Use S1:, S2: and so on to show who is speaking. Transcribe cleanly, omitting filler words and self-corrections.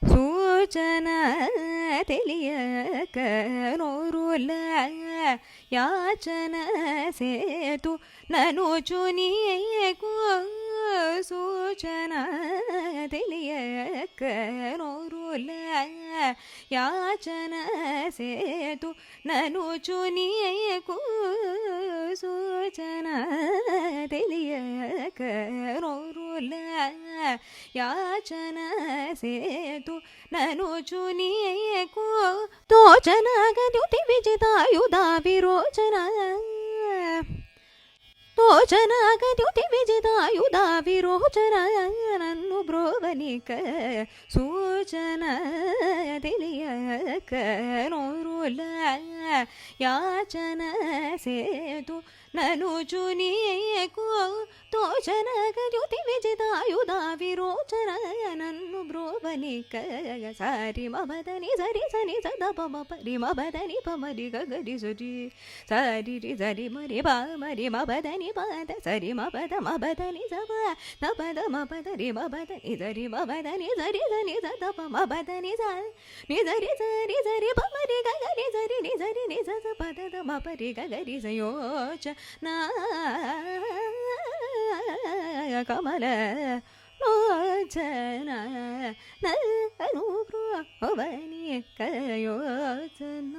S1: ಸೂಚನ ತಿಳಿಯಕ ನೋರುಲ ಯಾಚನ ಸೇತು ನನು ಚುನಿಯಕೋ ಸೂಚನ ತಿಳಿಯಕ ನೋರುಲ ಯಾಚನ ಸೇತು ನನು ಚುನಿಯಕೋ ಸೂಚನ ತಿಳಿಯಕ ನೋರುಲ ಯಾಚನ ಸೇತು ನನು ಚುನಿಯಕೋ ತೋಚನಾಗದ್ಯುತಿ ವಿಜಿತಾಯುಧ ವಿರೋಚನ ತೋಚನಾಗದ್ಯುತಿ ವಿಜಿತಾಯುಧ ವಿರೋಚನ ನನ್ನು ಬ್ರೋವನಿಕ ಸೂಚನ ತಿಳಿಯಕ ನೋರುಲ ಯಾಚನ ಸೇತು ನನು ಚುನಿಯಕೋ ತೋಚನಾಗದ್ಯುತಿ ವಿಜಿತಾಯುಧ ವಿರೋಚನ ನನ್ನು ಬ್ರೋವನಿಕ ಸಾರಿ ಮಬದನಿ ಸರಿ ಸನಿ ಸದ ಪಮ ಪರಿ ಮಬದನಿ ಪಮರಿ ಗಗರಿ ಸುರಿ ಸಾರಿ ರಿ ಸರಿ ಮರಿ ಬಾ ಮರಿ ಮಬದನಿ ಪಾದ ಸರಿ ಮಬದನಿ ಸಬ ನಪದ ಮಪದ ರಿ ಮಬದನಿ ಸರಿ ಮಬದನಿ ಸರಿ ಸನಿ ಸದ ಪಮ ಬದನಿ ಸ ನಿ ಸರಿ ಪಮರಿ ಗಗರಿ ಸರಿ ನಿ ಸರಿ ನಿ ಸದ ಪದದ ಮಪರಿ ಗಗರಿ ಸಯೋಚ ನಾ ಕಮಲ ಲೋಚನ ನನು ಬ್ರೋವನಿ ಕಯೋಚನ